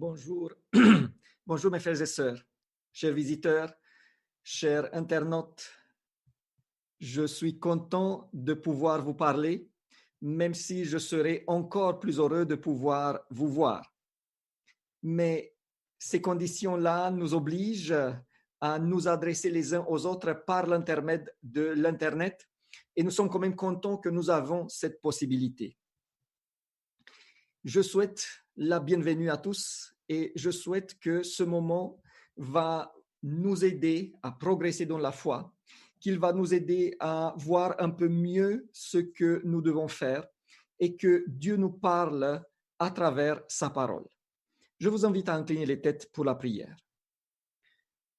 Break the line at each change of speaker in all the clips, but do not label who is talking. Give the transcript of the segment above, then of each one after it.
Bonjour, bonjour mes frères et sœurs, chers visiteurs, chers internautes. Je suis content de pouvoir vous parler, même si je serais encore plus heureux de pouvoir vous voir. Mais ces conditions-là nous obligent à nous adresser les uns aux autres par l'intermède de l'Internet et nous sommes quand même contents que nous avons cette possibilité. Je souhaite la bienvenue à tous et je souhaite que ce moment va nous aider à progresser dans la foi, qu'il va nous aider à voir un peu mieux ce que nous devons faire et que Dieu nous parle à travers sa parole. Je vous invite à incliner les têtes pour la prière.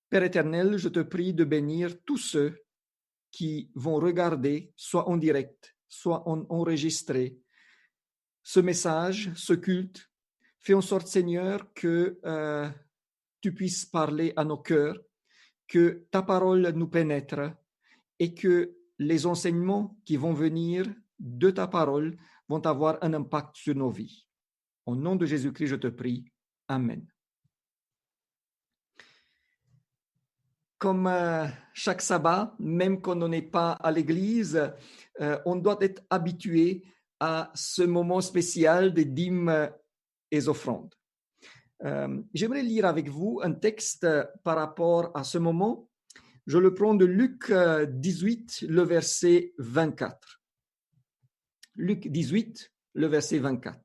Père éternel, je te prie de bénir tous ceux qui vont regarder, soit en direct, soit en enregistré, ce message, ce culte. Fais en sorte, Seigneur, que tu puisses parler à nos cœurs, que ta parole nous pénètre et que les enseignements qui vont venir de ta parole vont avoir un impact sur nos vies. Au nom de Jésus-Christ, je te prie. Amen. Comme chaque sabbat, même quand on n'est pas à l'église, on doit être habitué à ce moment spécial des dîmes et offrandes. J'aimerais lire avec vous un texte par rapport à ce moment. Je le prends de Luc 18, le verset 24. Luc 18, le verset 24.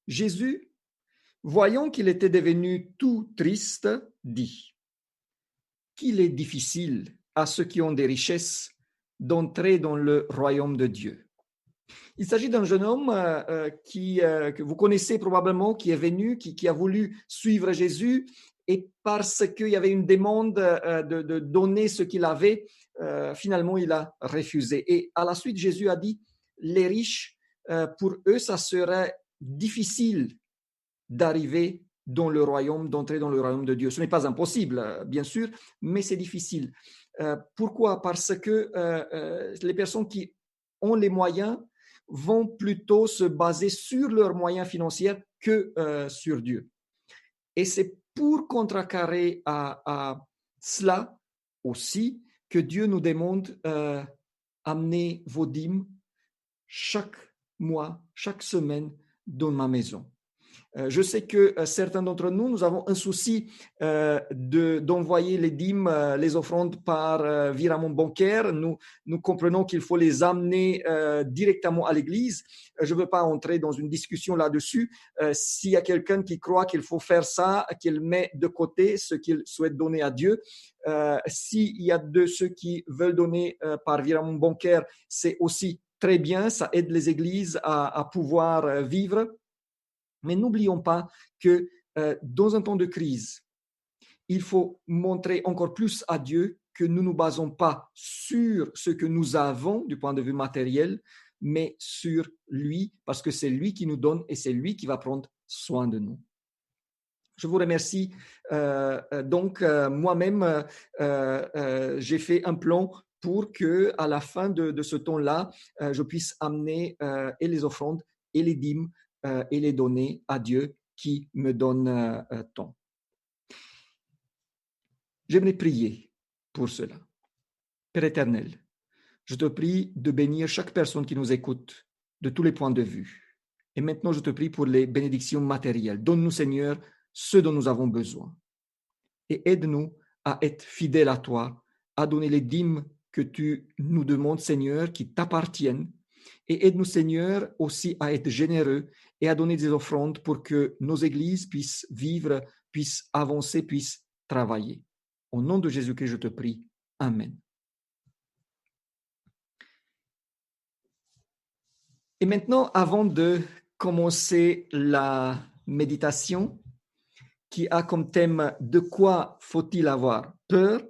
Jésus, voyant qu'il était devenu tout triste, dit: qu'il est difficile à ceux qui ont des richesses d'entrer dans le royaume de Dieu. Il s'agit d'un jeune homme que vous connaissez probablement, qui est venu, qui a voulu suivre Jésus, et parce qu'il y avait une demande de donner ce qu'il avait, finalement il a refusé. Et à la suite, Jésus a dit, les riches, pour eux, ça serait difficile d'arriver dans le royaume, d'entrer dans le royaume de Dieu. Ce n'est pas impossible, bien sûr, mais c'est difficile. Pourquoi? Parce que les personnes qui ont les moyens vont plutôt se baser sur leurs moyens financiers que sur Dieu. Et c'est pour contrecarrer à cela aussi que Dieu nous demande amenez vos dîmes chaque mois, chaque semaine dans ma maison. Je sais que certains d'entre nous, nous avons un souci d'envoyer les dîmes, les offrandes par virement bancaire. Nous comprenons qu'il faut les amener directement à l'église. Je ne veux pas entrer dans une discussion là-dessus. S'il y a quelqu'un qui croit qu'il faut faire ça, qu'il met de côté ce qu'il souhaite donner à Dieu. S'il y a de ceux qui veulent donner par virement bancaire, c'est aussi très bien. Ça aide les églises à pouvoir vivre. Mais n'oublions pas que dans un temps de crise, il faut montrer encore plus à Dieu que nous ne nous basons pas sur ce que nous avons du point de vue matériel, mais sur lui, parce que c'est lui qui nous donne et c'est lui qui va prendre soin de nous. Je vous remercie. Moi-même, j'ai fait un plan pour que, à la fin de ce temps-là, je puisse amener et les offrandes et les dîmes et les donner à Dieu qui me donne tant. J'aimerais prier pour cela. Père éternel, je te prie de bénir chaque personne qui nous écoute de tous les points de vue. Et maintenant, je te prie pour les bénédictions matérielles. Donne-nous, Seigneur, ce dont nous avons besoin. Et aide-nous à être fidèles à toi, à donner les dîmes que tu nous demandes, Seigneur, qui t'appartiennent. Et aide-nous, Seigneur, aussi à être généreux et à donner des offrandes pour que nos églises puissent vivre, puissent avancer, puissent travailler. Au nom de Jésus-Christ, je te prie. Amen. Et maintenant, avant de commencer la méditation, qui a comme thème « De quoi faut-il avoir peur ?»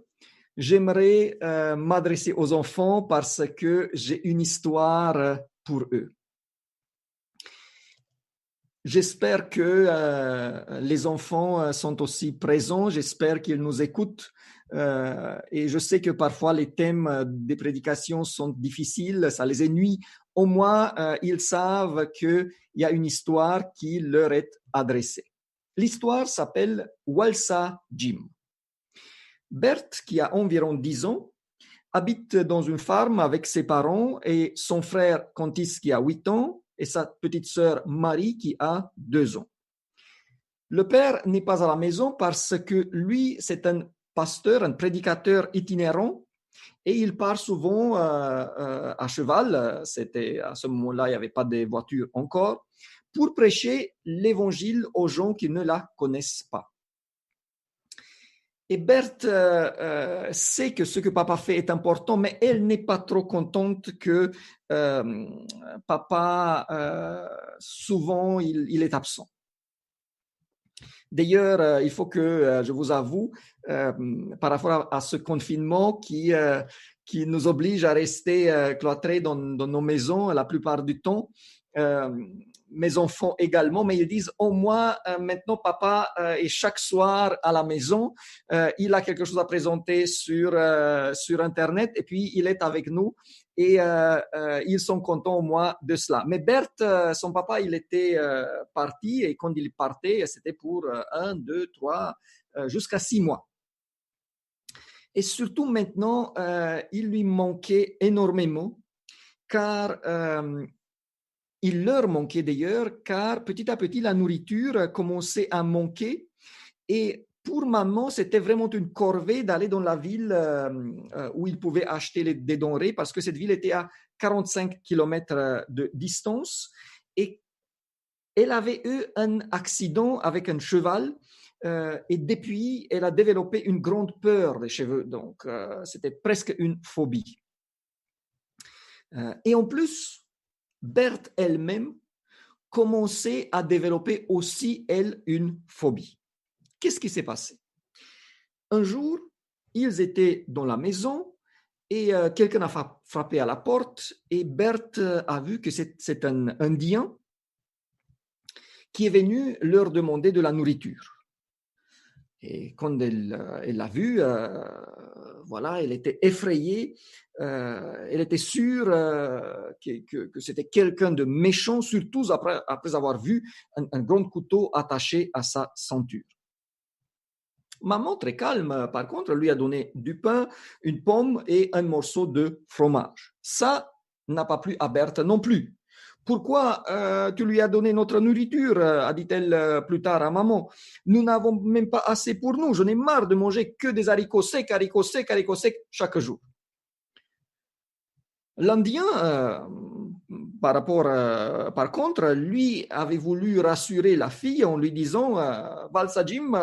j'aimerais m'adresser aux enfants parce que j'ai une histoire pour eux. J'espère que les enfants sont aussi présents, j'espère qu'ils nous écoutent et je sais que parfois les thèmes des prédications sont difficiles, ça les ennuie. Au moins, ils savent qu'il y a une histoire qui leur est adressée. L'histoire s'appelle Walsa Jim. Berthe, qui a environ 10 ans, habite dans une ferme avec ses parents et son frère Cantis qui a 8 ans et sa petite sœur Marie qui a 2 ans. Le père n'est pas à la maison parce que lui, c'est un pasteur, un prédicateur itinérant et il part souvent à cheval. C'était, à ce moment-là, il n'y avait pas de voiture encore, pour prêcher l'évangile aux gens qui ne la connaissent pas. Et Berthe sait que ce que papa fait est important, mais elle n'est pas trop contente que papa, souvent, il est absent. D'ailleurs, il faut que je vous avoue, par rapport à ce confinement qui nous oblige à rester cloîtrés dans nos maisons la plupart du temps, mes enfants également, mais ils disent au moins maintenant papa est chaque soir à la maison, il a quelque chose à présenter sur Internet et puis il est avec nous et ils sont contents au moins de cela. Mais Berthe, son papa, il était parti et quand il partait, c'était pour 1, 2, 3, jusqu'à 6 mois. Et surtout maintenant, il lui manquait énormément car il leur manquait d'ailleurs, car petit à petit, la nourriture commençait à manquer. Et pour maman, c'était vraiment une corvée d'aller dans la ville où il pouvait acheter des denrées, parce que cette ville était à 45 km de distance. Et elle avait eu un accident avec un cheval. Et depuis, elle a développé une grande peur des cheveux. Donc, c'était presque une phobie. Et en plus, Berthe elle-même commençait à développer aussi, elle, une phobie. Qu'est-ce qui s'est passé? Un jour, ils étaient dans la maison et quelqu'un a frappé à la porte et Berthe a vu que c'est un Indien qui est venu leur demander de la nourriture. Et quand elle l'a vu, voilà, elle était effrayée, elle était sûre que c'était quelqu'un de méchant, surtout après avoir vu un grand couteau attaché à sa ceinture. Maman, très calme, par contre, lui a donné du pain, une pomme et un morceau de fromage. Ça n'a pas plu à Berthe non plus. Pourquoi tu lui as donné notre nourriture, a dit-elle plus tard à maman. Nous n'avons même pas assez pour nous. Je n'ai marre de manger que des haricots secs chaque jour. L'Indien, par contre, lui avait voulu rassurer la fille en lui disant Walsa Jim,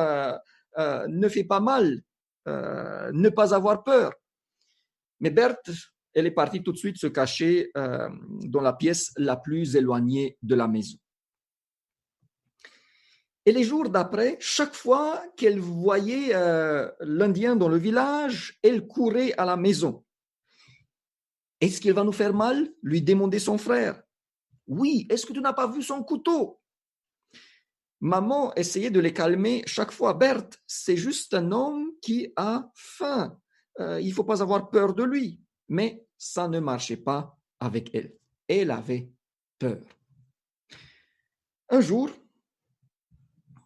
ne fais pas mal, ne pas avoir peur. Mais Berthe, elle est partie tout de suite se cacher dans la pièce la plus éloignée de la maison. Et les jours d'après, chaque fois qu'elle voyait l'Indien dans le village, elle courait à la maison. Est-ce qu'il va nous faire mal? Lui demandait son frère. Oui, est-ce que tu n'as pas vu son couteau? Maman essayait de les calmer chaque fois. Berthe, c'est juste un homme qui a faim. Il ne faut pas avoir peur de lui. Mais ça ne marchait pas avec elle. Elle avait peur. Un jour,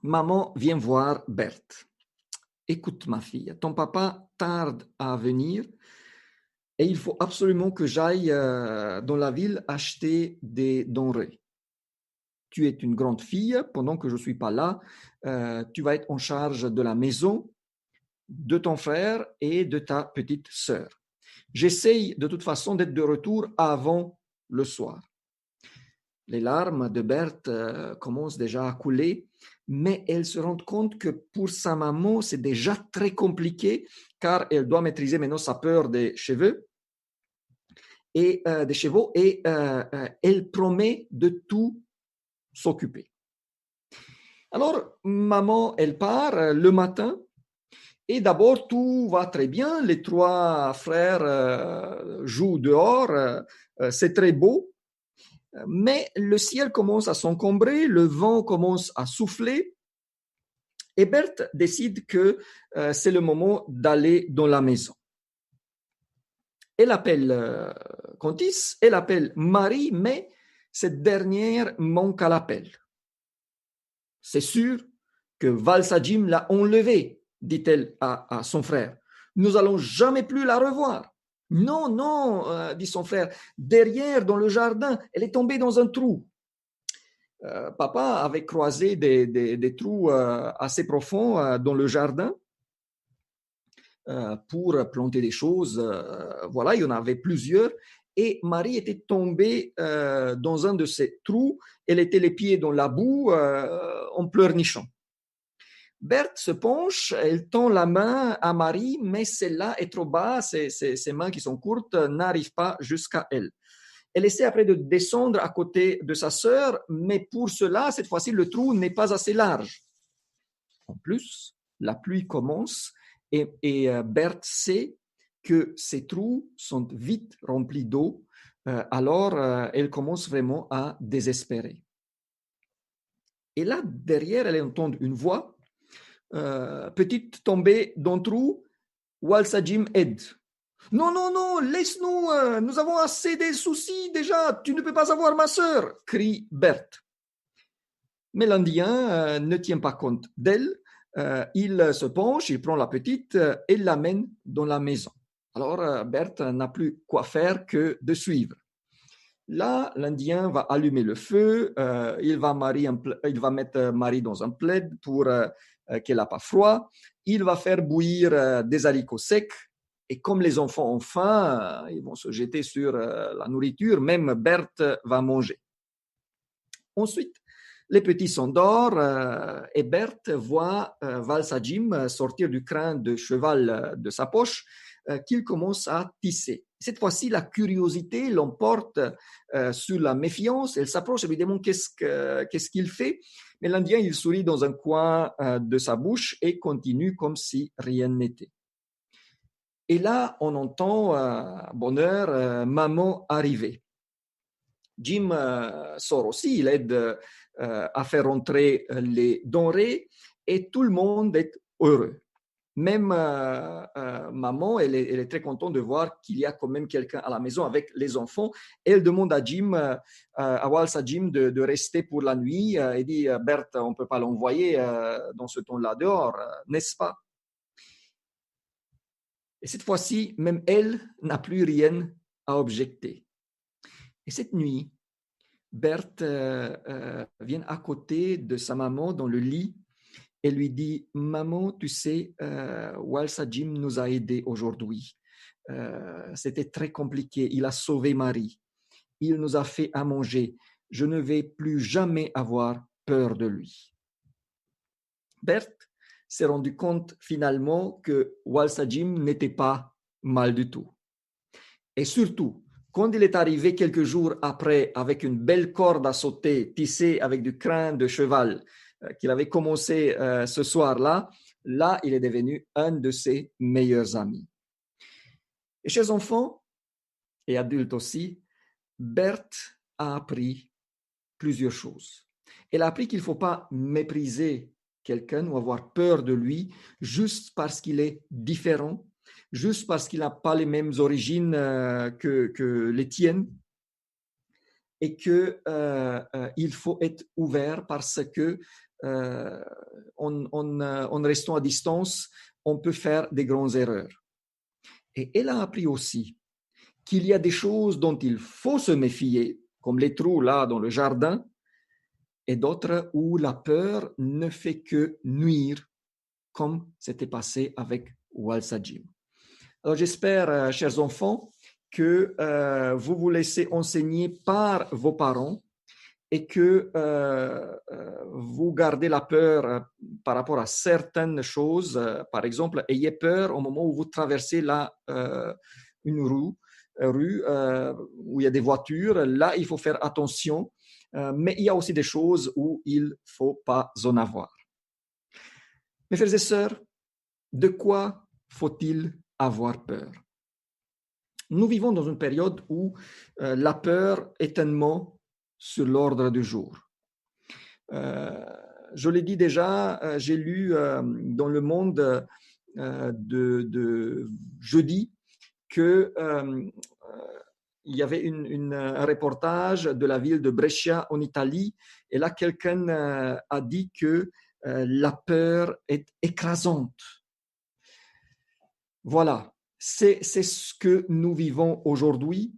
maman vient voir Berthe. Écoute ma fille, ton papa tarde à venir et il faut absolument que j'aille dans la ville acheter des denrées. Tu es une grande fille, pendant que je ne suis pas là, tu vas être en charge de la maison, de ton frère et de ta petite sœur. J'essaye de toute façon d'être de retour avant le soir. Les larmes de Berthe commencent déjà à couler, mais elle se rend compte que pour sa maman, c'est déjà très compliqué car elle doit maîtriser maintenant sa peur des chevaux et elle promet de tout s'occuper. Alors, maman, elle part le matin et d'abord, tout va très bien. Les 3 frères jouent dehors, c'est très beau. Mais le ciel commence à s'encombrer, le vent commence à souffler et Berthe décide que c'est le moment d'aller dans la maison. Elle appelle Cantis, elle appelle Marie, mais cette dernière manque à l'appel. C'est sûr, que Valsajim l'a enlevée, dit-elle à son frère. Nous n'allons jamais plus la revoir. Non, non, dit son frère, derrière, dans le jardin, elle est tombée dans un trou. Papa avait croisé des trous assez profonds dans le jardin pour planter des choses. Voilà, il y en avait plusieurs. Et Marie était tombée dans un de ces trous. Elle était les pieds dans la boue en pleurnichant. Berthe se penche, elle tend la main à Marie, mais celle-là est trop bas, ses mains qui sont courtes n'arrivent pas jusqu'à elle. Elle essaie après de descendre à côté de sa sœur, mais pour cela, cette fois-ci, le trou n'est pas assez large. En plus, la pluie commence et Berthe sait que ces trous sont vite remplis d'eau, alors elle commence vraiment à désespérer. Et là, derrière, elle entend une voix. Petite tombée dans le trou, Walsajim aide. Non, non, non, laisse-nous, nous avons assez de soucis déjà, tu ne peux pas avoir ma sœur, crie Berthe. Mais l'Indien ne tient pas compte d'elle, il se penche, il prend la petite et l'amène dans la maison. Alors Berthe n'a plus quoi faire que de suivre. Là, l'Indien va allumer le feu, il va mettre Marie dans un plaid pour qu'elle n'a pas froid, il va faire bouillir des haricots secs, et comme les enfants ont faim, ils vont se jeter sur la nourriture, même Berthe va manger. Ensuite, les petits s'endorment et Berthe voit Valsajim sortir du crin de cheval de sa poche qu'il commence à tisser. Cette fois-ci, la curiosité l'emporte sur la méfiance. Elle s'approche et lui demande qu'est-ce qu'il fait. Mais l'Indien, il sourit dans un coin de sa bouche et continue comme si rien n'était. Et là, on entend, bonheur, maman arriver. Jim sort aussi, il aide à faire rentrer les denrées et tout le monde est heureux. Même maman, elle est très contente de voir qu'il y a quand même quelqu'un à la maison avec les enfants. Elle demande à Jim, à Walsajim de rester pour la nuit. Elle dit, Berthe, on ne peut pas l'envoyer dans ce temps-là dehors, n'est-ce pas? Et cette fois-ci, même elle n'a plus rien à objecter. Et cette nuit, Berthe vient à côté de sa maman dans le lit et lui dit, maman, tu sais, Walsajim nous a aidés aujourd'hui. C'était très compliqué. Il a sauvé Marie. Il nous a fait à manger. Je ne vais plus jamais avoir peur de lui. Berthe s'est rendu compte finalement que Walsajim n'était pas mal du tout. Et surtout, quand il est arrivé quelques jours après avec une belle corde à sauter tissée avec du crin de cheval qu'il avait commencé ce soir-là, là, il est devenu un de ses meilleurs amis. Et chers enfants et adultes aussi, Berthe a appris plusieurs choses. Elle a appris qu'il ne faut pas mépriser quelqu'un ou avoir peur de lui juste parce qu'il est différent, juste parce qu'il n'a pas les mêmes origines que les tiennes, et qu'il faut être ouvert parce que en restant à distance, on peut faire des grandes erreurs. Et elle a appris aussi qu'il y a des choses dont il faut se méfier, comme les trous là dans le jardin, et d'autres où la peur ne fait que nuire, comme c'était passé avec Walsajim. Alors j'espère, chers enfants, que vous vous laissez enseigner par vos parents et que vous gardez la peur par rapport à certaines choses. Par exemple, ayez peur au moment où vous traversez une rue où il y a des voitures. Là, il faut faire attention. Mais il y a aussi des choses où il ne faut pas en avoir. Mes frères et sœurs, de quoi faut-il avoir peur? Nous vivons dans une période où la peur est un mot sur l'ordre du jour. Je l'ai dit déjà, j'ai lu dans Le Monde de jeudi que il y avait un reportage de la ville de Brescia en Italie, et là quelqu'un a dit que la peur est écrasante. Voilà, c'est ce que nous vivons aujourd'hui.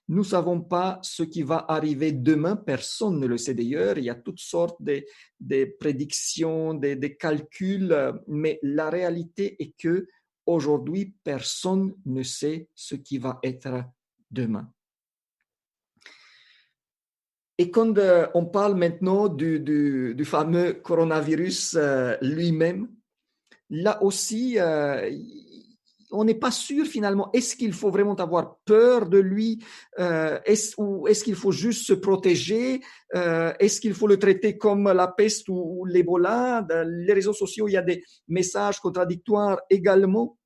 Nous ne savons pas ce qui va arriver demain, personne ne le sait d'ailleurs. Il y a toutes sortes de prédictions, des calculs, mais la réalité est que aujourd'hui, personne ne sait ce qui va être demain. Et quand on parle maintenant du fameux coronavirus lui-même, là aussi, on n'est pas sûr finalement, est-ce qu'il faut vraiment avoir peur de lui ou est-ce qu'il faut juste se protéger est-ce qu'il faut le traiter comme la peste ou l'Ebola? Dans les réseaux sociaux, il y a des messages contradictoires également.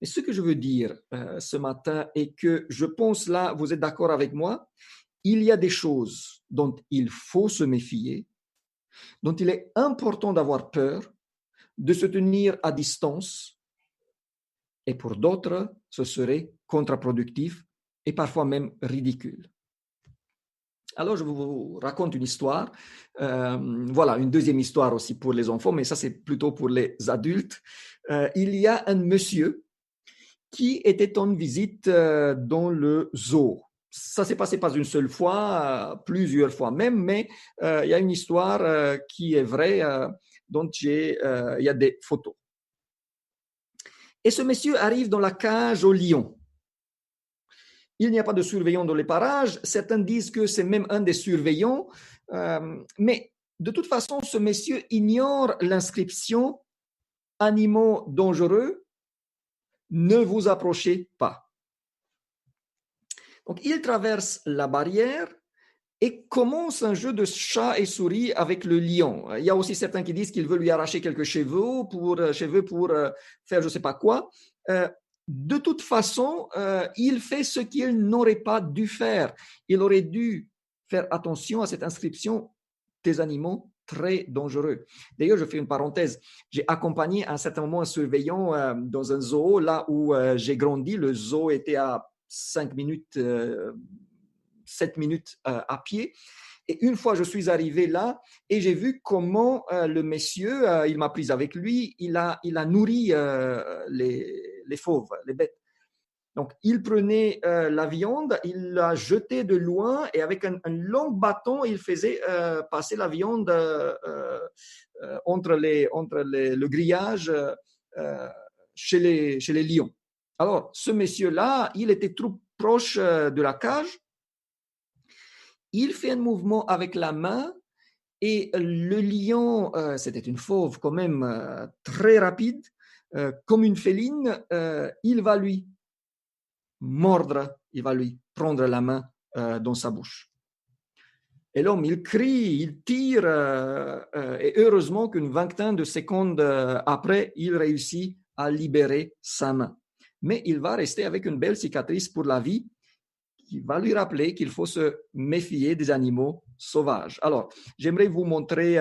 Mais ce que je veux dire ce matin est que je pense là, vous êtes d'accord avec moi, il y a des choses dont il faut se méfier, dont il est important d'avoir peur, de se tenir à distance, et pour d'autres, ce serait contre-productif et parfois même ridicule. Alors, je vous raconte une histoire. Voilà, une deuxième histoire aussi pour les enfants, mais ça, c'est plutôt pour les adultes. Il y a un monsieur qui était en visite dans le zoo. Ça s'est passé pas une seule fois, plusieurs fois même, mais il y a une histoire qui est vraie, dont il y a des photos. Et ce monsieur arrive dans la cage au lion. Il n'y a pas de surveillant dans les parages. Certains disent que c'est même un des surveillants. Mais de toute façon, ce monsieur ignore l'inscription « Animaux dangereux, ne vous approchez pas ». Donc, il traverse la barrière et commence un jeu de chat et souris avec le lion. Il y a aussi certains qui disent qu'il veut lui arracher quelques cheveux pour faire je ne sais pas quoi. De toute façon, il fait ce qu'il n'aurait pas dû faire. Il aurait dû faire attention à cette inscription des animaux très dangereux. D'ailleurs, je fais une parenthèse. J'ai accompagné à un certain moment un surveillant dans un zoo, là où j'ai grandi. Le zoo était à 5 minutes, 7 minutes à pied. Et une fois, je suis arrivé là et j'ai vu comment le monsieur, il m'a pris avec lui, il a nourri les fauves, les bêtes. Donc, il prenait la viande, il la jetait de loin et avec un long bâton, il faisait passer la viande entre le grillage chez les lions. Alors, ce monsieur-là, il était trop proche de la cage. Il fait un mouvement avec la main et le lion, c'était une fauve quand même très rapide, comme une féline, il va lui mordre, il va lui prendre la main dans sa bouche. Et l'homme, il crie, il tire, et heureusement qu'une vingtaine de secondes après, il réussit à libérer sa main. Mais il va rester avec une belle cicatrice pour la vie, qui va lui rappeler qu'il faut se méfier des animaux sauvages. Alors, j'aimerais vous montrer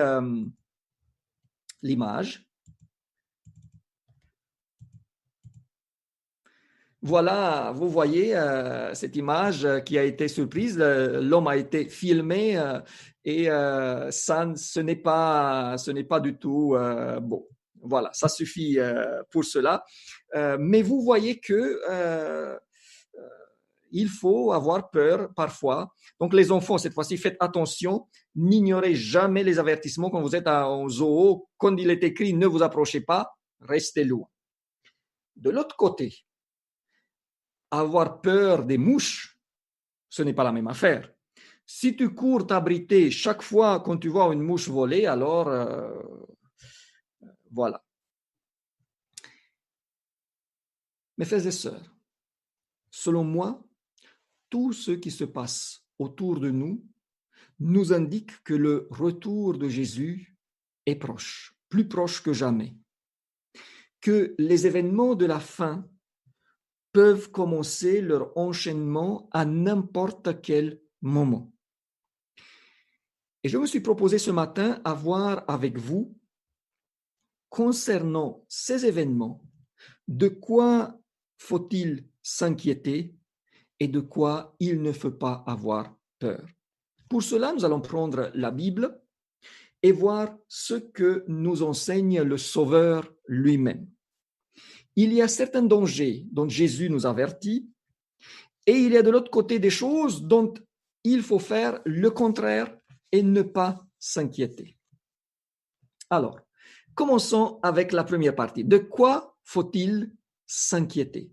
l'image. Voilà, vous voyez cette image qui a été surprise. L'homme a été filmé et ce n'est pas du tout bon. Voilà, ça suffit pour cela. Mais vous voyez que il faut avoir peur parfois. Donc, les enfants, cette fois-ci, faites attention. N'ignorez jamais les avertissements quand vous êtes en zoo. Quand il est écrit « ne vous approchez pas », restez loin. De l'autre côté, avoir peur des mouches, ce n'est pas la même affaire. Si tu cours t'abriter chaque fois quand tu vois une mouche voler, alors voilà. Mes frères et sœurs, selon moi, tout ce qui se passe autour de nous nous indique que le retour de Jésus est proche, plus proche que jamais, que les événements de la fin peuvent commencer leur enchaînement à n'importe quel moment. Et je me suis proposé ce matin à voir avec vous, concernant ces événements, de quoi faut-il s'inquiéter et de quoi il ne faut pas avoir peur. Pour cela, nous allons prendre la Bible et voir ce que nous enseigne le Sauveur lui-même. Il y a certains dangers dont Jésus nous avertit, et il y a de l'autre côté des choses dont il faut faire le contraire et ne pas s'inquiéter. Alors, commençons avec la première partie. De quoi faut-il s'inquiéter?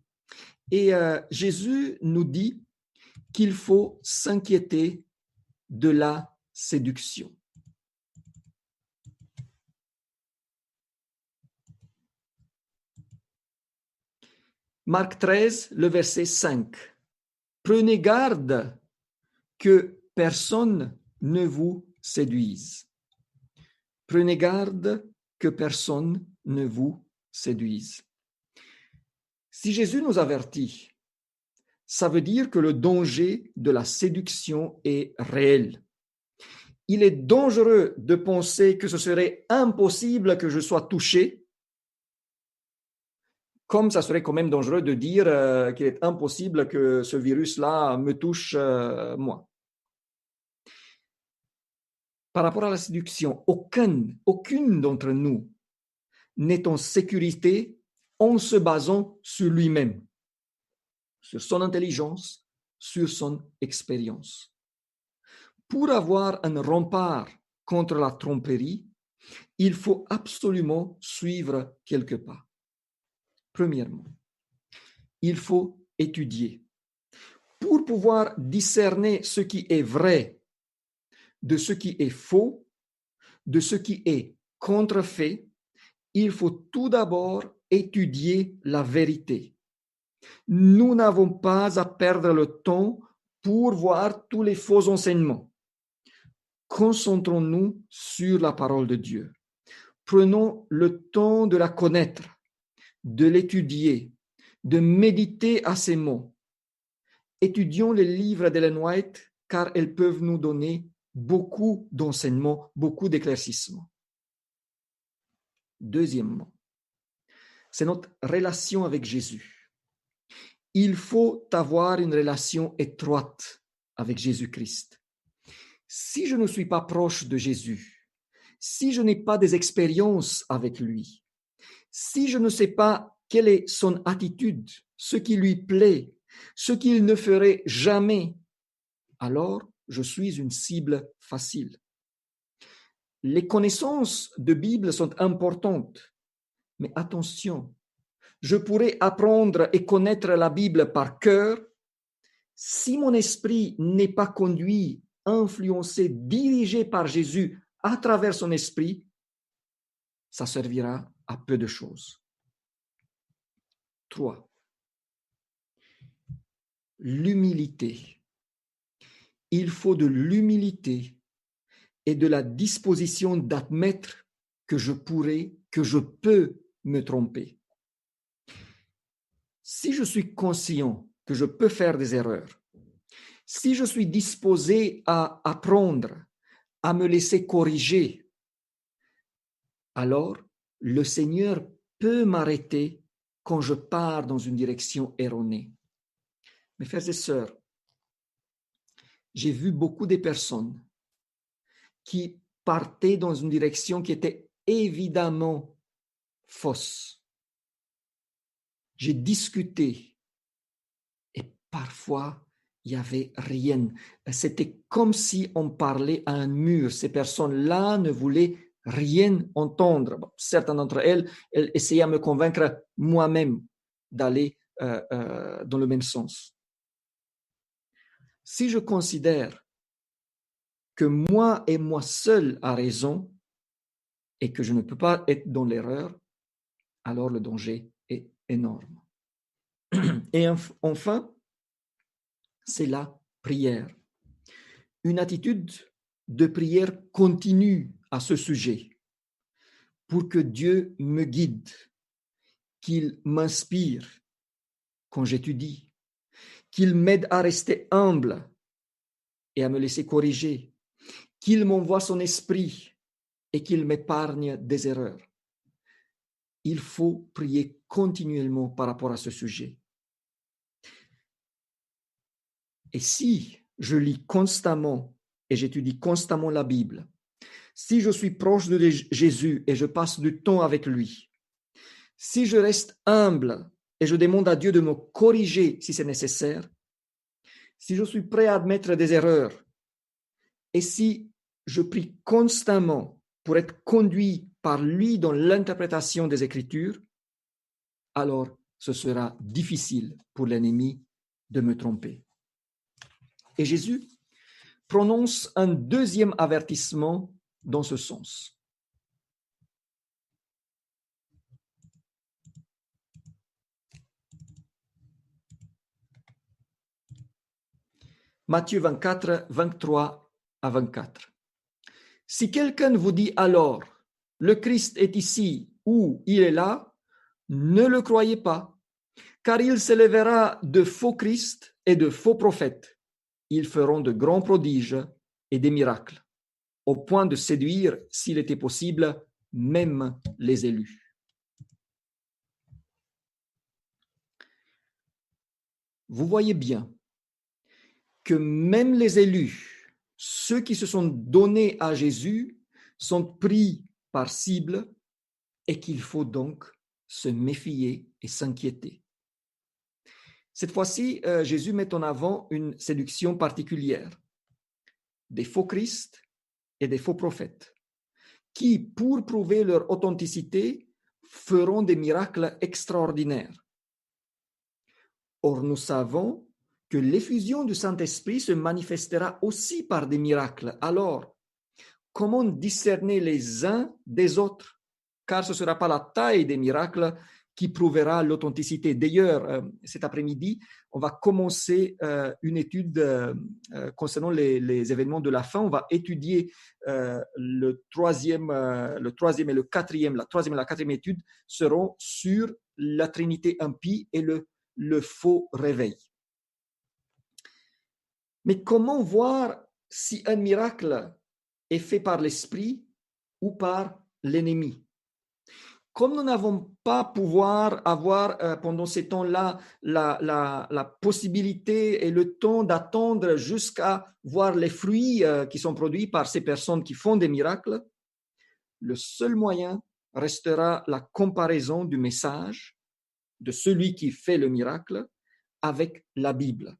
Et Jésus nous dit qu'il faut s'inquiéter de la séduction. Marc 13, le verset 5. Prenez garde que personne ne vous séduise. Prenez garde que personne ne vous séduise. Si Jésus nous avertit, ça veut dire que le danger de la séduction est réel. Il est dangereux de penser que ce serait impossible que je sois touché, comme ça serait quand même dangereux de dire qu'il est impossible que ce virus-là me touche moi. Par rapport à la séduction, aucune d'entre nous n'est en sécurité en se basant sur lui-même, sur son intelligence, sur son expérience. Pour avoir un rempart contre la tromperie, il faut absolument suivre quelques pas. Premièrement, il faut étudier. Pour pouvoir discerner ce qui est vrai de ce qui est faux, de ce qui est contrefait, il faut tout d'abord étudier la vérité. Nous n'avons pas à perdre le temps pour voir tous les faux enseignements. Concentrons-nous sur la parole de Dieu. Prenons le temps de la connaître, de l'étudier, de méditer à ses mots. Étudions les livres d'Ellen White car elles peuvent nous donner beaucoup d'enseignements, beaucoup d'éclaircissements. Deuxièmement, c'est notre relation avec Jésus. Il faut avoir une relation étroite avec Jésus-Christ. Si je ne suis pas proche de Jésus, si je n'ai pas des expériences avec lui, si je ne sais pas quelle est son attitude, ce qui lui plaît, ce qu'il ne ferait jamais, alors je suis une cible facile. Les connaissances de Bible sont importantes, mais attention, je pourrais apprendre et connaître la Bible par cœur. Si mon esprit n'est pas conduit, influencé, dirigé par Jésus à travers son esprit, ça servira à peu de choses. 3. L'humilité. Il faut de l'humilité et de la disposition d'admettre que je peux me tromper. Si je suis conscient que je peux faire des erreurs, si je suis disposé à apprendre, à me laisser corriger, alors le Seigneur peut m'arrêter quand je pars dans une direction erronée. Mes frères et sœurs, j'ai vu beaucoup de personnes qui partaient dans une direction qui était évidemment fausse. J'ai discuté et parfois il n'y avait rien. C'était comme si on parlait à un mur. Ces personnes-là ne voulaient rien entendre. Bon, certaines d'entre elles essayaient à me convaincre moi-même d'aller dans le même sens. Si je considère que moi et moi seul a raison et que je ne peux pas être dans l'erreur, alors le danger est énorme. Et enfin, c'est la prière. Une attitude de prière continue à ce sujet pour que Dieu me guide, qu'il m'inspire quand j'étudie, qu'il m'aide à rester humble et à me laisser corriger, qu'il m'envoie son esprit et qu'il m'épargne des erreurs. Il faut prier continuellement par rapport à ce sujet. Et si je lis constamment et j'étudie constamment la Bible, si je suis proche de Jésus et je passe du temps avec lui, si je reste humble et je demande à Dieu de me corriger si c'est nécessaire, si je suis prêt à admettre des erreurs, et si je prie constamment pour être conduit par lui dans l'interprétation des Écritures, alors ce sera difficile pour l'ennemi de me tromper. Et Jésus prononce un deuxième avertissement dans ce sens. Matthieu 24, 23 à 24. Si quelqu'un vous dit alors, le Christ est ici ou il est là, ne le croyez pas, car il s'élèvera de faux Christ et de faux prophètes. Ils feront de grands prodiges et des miracles, au point de séduire, s'il était possible, même les élus. Vous voyez bien que même les élus, ceux qui se sont donnés à Jésus, sont pris par cible et qu'il faut donc se méfier et s'inquiéter. Cette fois-ci, Jésus met en avant une séduction particulière, des faux Christ et des faux prophètes, qui, pour prouver leur authenticité, feront des miracles extraordinaires. Or, nous savons que l'effusion du Saint-Esprit se manifestera aussi par des miracles. Alors, comment discerner les uns des autres? Car ce ne sera pas la taille des miracles qui prouvera l'authenticité. D'ailleurs, cet après-midi, on va commencer une étude concernant les événements de la fin. On va étudier le troisième et le quatrième. La troisième et la quatrième étude seront sur la Trinité impie et le faux réveil. Mais comment voir si un miracle est fait par l'esprit ou par l'ennemi? Comme nous n'avons pas pouvoir avoir pendant ces temps-là la possibilité et le temps d'attendre jusqu'à voir les fruits qui sont produits par ces personnes qui font des miracles, le seul moyen restera la comparaison du message de celui qui fait le miracle avec la Bible,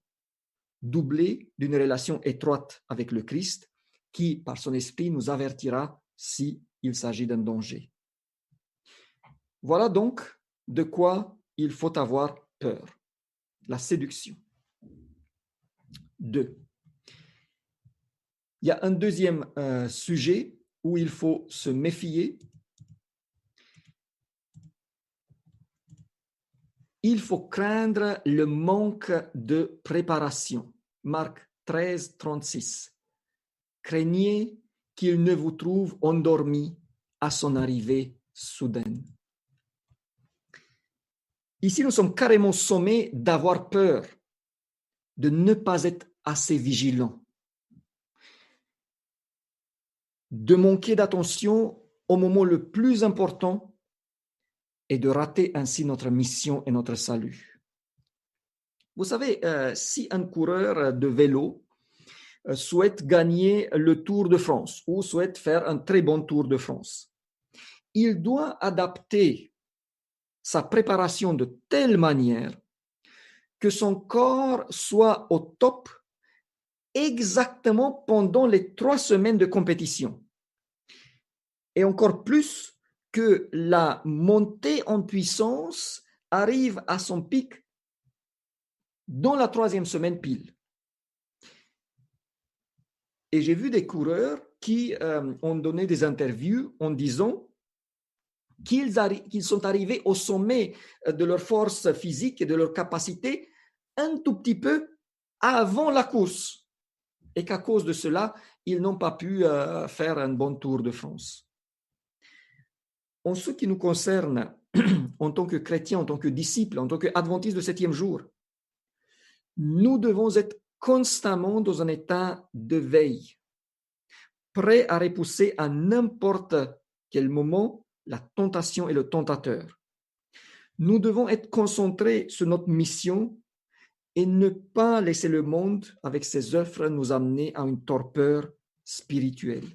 doublée d'une relation étroite avec le Christ qui, par son esprit, nous avertira s'il s'agit d'un danger. Voilà donc de quoi il faut avoir peur. La séduction. 2. Il y a un deuxième sujet où il faut se méfier. Il faut craindre le manque de préparation. Marc 13, 36. Craignez qu'il ne vous trouve endormi à son arrivée soudaine. Ici, nous sommes carrément sommés d'avoir peur, de ne pas être assez vigilants, de manquer d'attention au moment le plus important et de rater ainsi notre mission et notre salut. Vous savez, si un coureur de vélo souhaite gagner le Tour de France ou souhaite faire un très bon Tour de France, il doit adapter sa préparation de telle manière que son corps soit au top exactement pendant les 3 semaines de compétition. Et encore plus que la montée en puissance arrive à son pic dans la 3e semaine pile. Et j'ai vu des coureurs qui ont donné des interviews en disant qu'ils sont arrivés au sommet de leur force physique et de leur capacité un tout petit peu avant la course. Et qu'à cause de cela, ils n'ont pas pu faire un bon Tour de France. En ce qui nous concerne, en tant que chrétiens, en tant que disciples, en tant qu'adventistes de 7e jour, nous devons être constamment dans un état de veille, prêts à repousser à n'importe quel moment la tentation et le tentateur. Nous devons être concentrés sur notre mission et ne pas laisser le monde, avec ses œuvres, nous amener à une torpeur spirituelle.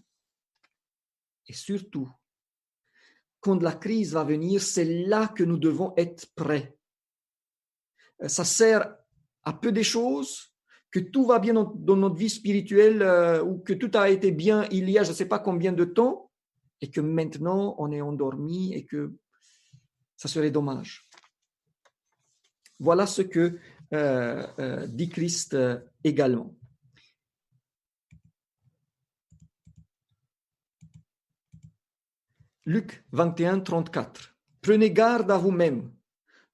Et surtout, quand la crise va venir, c'est là que nous devons être prêts. Ça sert à peu des choses, que tout va bien dans notre vie spirituelle ou que tout a été bien il y a je ne sais pas combien de temps et que maintenant on est endormi et que ça serait dommage. Voilà ce que dit Christ également. Luc 21, 34. Prenez garde à vous-même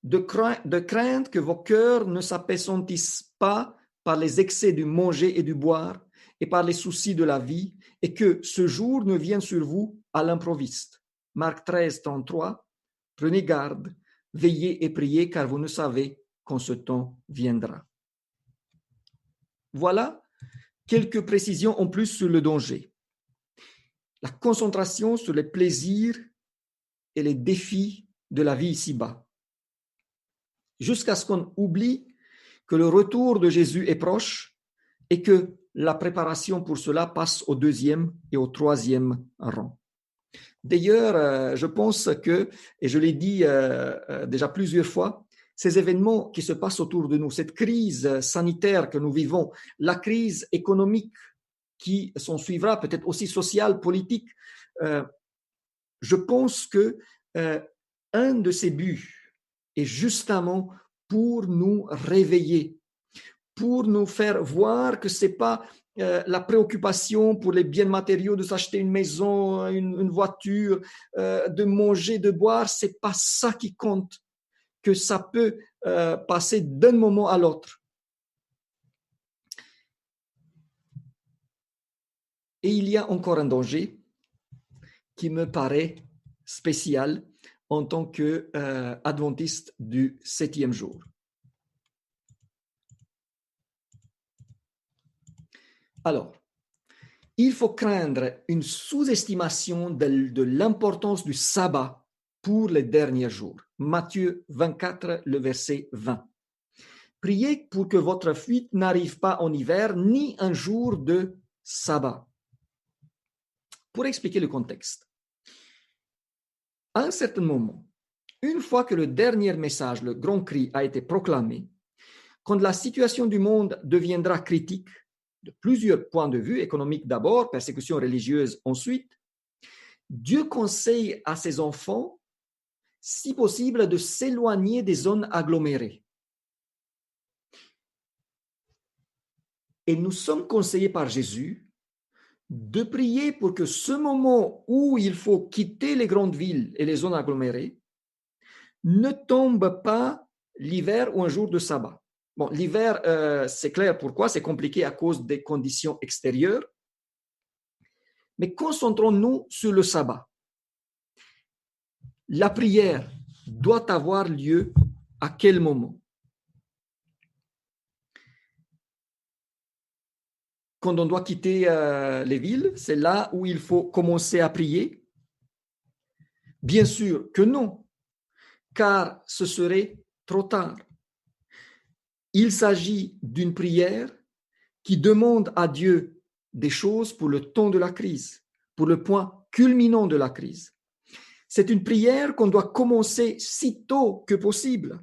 de craindre que vos cœurs ne s'apesantissent pas par les excès du manger et du boire et par les soucis de la vie, et que ce jour ne vienne sur vous à l'improviste. Marc 13, 33. Prenez garde, veillez et priez, car vous ne savez quand ce temps viendra. Voilà quelques précisions en plus sur le danger. La concentration sur les plaisirs et les défis de la vie ici-bas. Jusqu'à ce qu'on oublie que le retour de Jésus est proche et que la préparation pour cela passe au deuxième et au troisième rang. D'ailleurs, je pense que, et je l'ai dit déjà plusieurs fois, ces événements qui se passent autour de nous, cette crise sanitaire que nous vivons, la crise économique qui s'en suivra, peut-être aussi sociale, politique, je pense que un de ces buts est justement pour nous réveiller, pour nous faire voir que ce n'est pas la préoccupation pour les biens matériaux de s'acheter une maison, une voiture, de manger, de boire, ce n'est pas ça qui compte, que ça peut passer d'un moment à l'autre. Et il y a encore un danger qui me paraît spécial en tant qu'adventiste du 7e jour. Alors, il faut craindre une sous-estimation de l'importance du sabbat pour les derniers jours. Matthieu 24, le verset 20. Priez pour que votre fuite n'arrive pas en hiver, ni un jour de sabbat. Pour expliquer le contexte, à un certain moment, une fois que le dernier message, le grand cri, a été proclamé, quand la situation du monde deviendra critique, de plusieurs points de vue, économique d'abord, persécution religieuse ensuite, Dieu conseille à ses enfants, si possible, de s'éloigner des zones agglomérées. Et nous sommes conseillés par Jésus de prier pour que ce moment où il faut quitter les grandes villes et les zones agglomérées ne tombe pas l'hiver ou un jour de sabbat. Bon, l'hiver, c'est clair pourquoi, c'est compliqué à cause des conditions extérieures. Mais concentrons-nous sur le sabbat. La prière doit avoir lieu à quel moment? Quand on doit quitter les villes, c'est là où il faut commencer à prier? Bien sûr que non, car ce serait trop tard. Il s'agit d'une prière qui demande à Dieu des choses pour le temps de la crise, pour le point culminant de la crise. C'est une prière qu'on doit commencer si tôt que possible,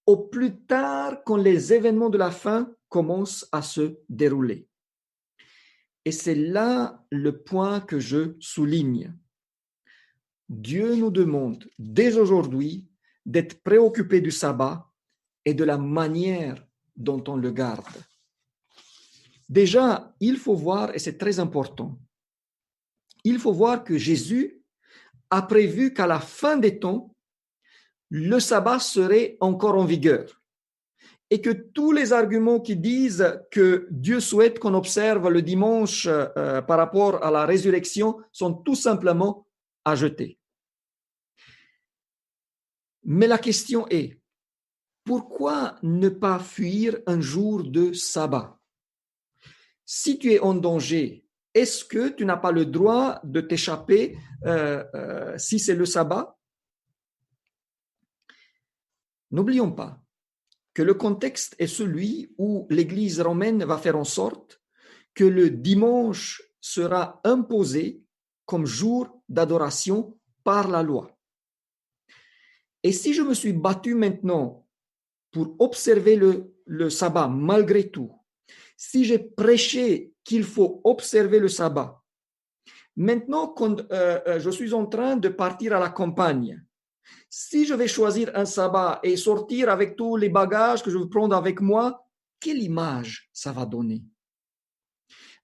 au plus tard quand les événements de la fin commencent à se dérouler. Et c'est là le point que je souligne. Dieu nous demande dès aujourd'hui d'être préoccupés du sabbat et de la manière dont on le garde. Déjà, il faut voir, et c'est très important, il faut voir que Jésus a prévu qu'à la fin des temps, le sabbat serait encore en vigueur et que tous les arguments qui disent que Dieu souhaite qu'on observe le dimanche par rapport à la résurrection sont tout simplement à jeter. Mais la question est, pourquoi ne pas fuir un jour de sabbat? Si tu es en danger, est-ce que tu n'as pas le droit de t'échapper si c'est le sabbat? N'oublions pas que le contexte est celui où l'Église romaine va faire en sorte que le dimanche sera imposé comme jour d'adoration par la loi. Et si je me suis battu maintenant pour observer le sabbat malgré tout, si j'ai prêché qu'il faut observer le sabbat, maintenant quand je suis en train de partir à la campagne, si je vais choisir un sabbat et sortir avec tous les bagages que je veux prendre avec moi, quelle image ça va donner?